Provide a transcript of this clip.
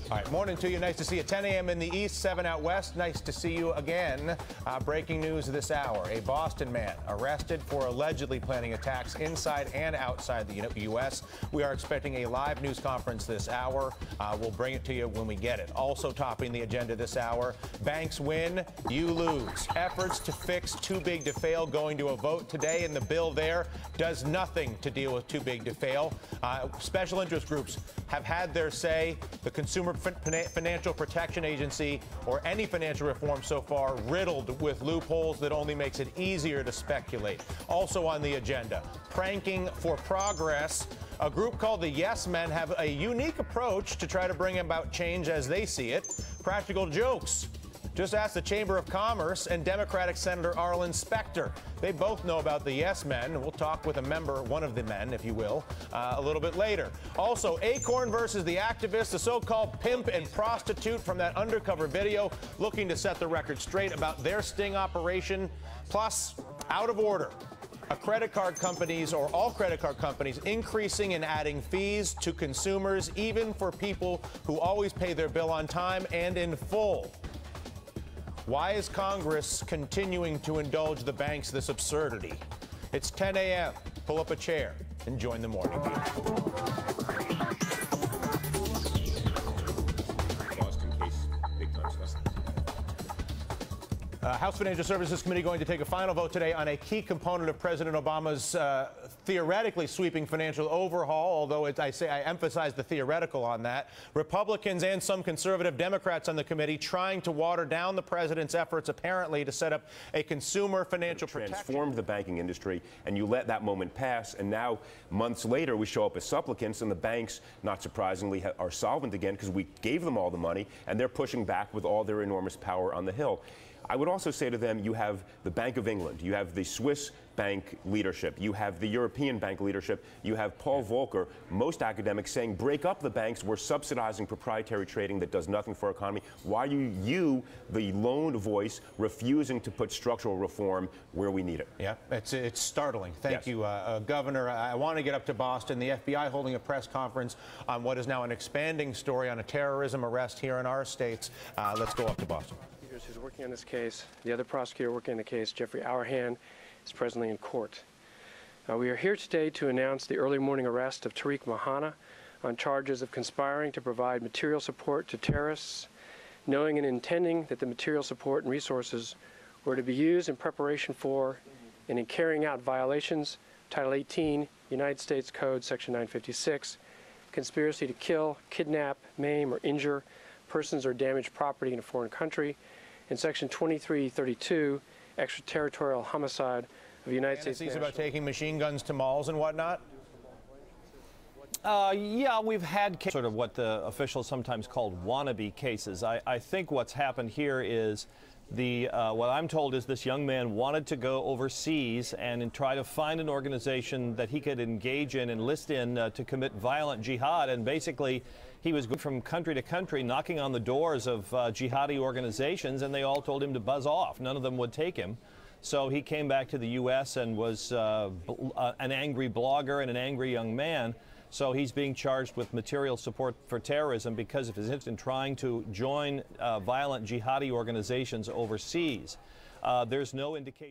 All right, morning to you. Nice to see you. 10 a.m. in the east, 7 out west. Nice to see you again. Breaking news this hour. A Boston man arrested for allegedly planning attacks inside and outside the U.S. We are expecting a live news conference this hour. We'll bring it to you when we get it. Also topping the agenda this hour, banks win, you lose. Efforts to fix too big to fail going to a vote today, and the bill there does nothing to deal with too big to fail. Special interest groups have had their say. The Consumer Financial Protection Agency, or any financial reform so far, riddled with loopholes that only makes it easier to speculate. Also on the agenda, pranking for progress. A group called the Yes Men have a unique approach to try to bring about change as they see it. Practical jokes. Just ask the Chamber of Commerce and Democratic Senator Arlen Specter. They both know about the Yes Men. We'll talk with a member, one of the men, if you will, a little bit later. Also, Acorn versus the activist, the so-called pimp and prostitute from that undercover video, looking to set the record straight about their sting operation. Plus, out of order. Credit card companies, or all credit card companies, increasing and adding fees to consumers, even for people who always pay their bill on time and in full. Why is Congress continuing to indulge the banks this absurdity? It's 10 a.m. Pull up a chair and join the morning beat. Boston case, big time stuff. House Financial Services Committee going to take a final vote today on a key component of President Obama's theoretically sweeping financial overhaul, although I emphasize the theoretical on that. Republicans and some conservative Democrats on the committee trying to water down the president's efforts, apparently, to set up a consumer financial protection. Transformed the banking industry, and you let that moment pass, and now, months later, we show up as supplicants, and the banks, not surprisingly, are solvent again because we gave them all the money, and they're pushing back with all their enormous power on the Hill. I would also say to them, you have the Bank of England, you have the Swiss bank leadership, you have the European bank leadership, you have Paul Volcker, most academics saying break up the banks, we're subsidizing proprietary trading that does nothing for our economy. Why are you, the lone voice, refusing to put structural reform where we need it? Yeah, it's startling. Thank you, Governor. I want to get up to Boston. The FBI holding a press conference on what is now an expanding story on a terrorism arrest here in our states. Let's go up to Boston. Who's working on this case. The other prosecutor working on the case, Jeffrey Hourhan, is presently in court. We are here today to announce the early morning arrest of Tariq Mahana on charges of conspiring to provide material support to terrorists, knowing and intending that the material support and resources were to be used in preparation for and in carrying out violations, Title 18, United States Code, Section 956, conspiracy to kill, kidnap, maim, or injure persons or damage property in a foreign country, and Section 2332, extraterritorial homicide of the United States. Fantasies about taking machine guns to malls and whatnot? Yeah, we've had sort of what the officials sometimes called wannabe cases. I think what's happened here is what I'm told is this young man wanted to go overseas and try to find an organization that he could engage in, enlist in to commit violent jihad, and basically he was going from country to country knocking on the doors of jihadi organizations, and they all told him to buzz off. None of them would take him. So he came back to the U.S. and was an angry blogger and an angry young man. So he's being charged with material support for terrorism because of his interest in trying to join violent jihadi organizations overseas. There's no indication.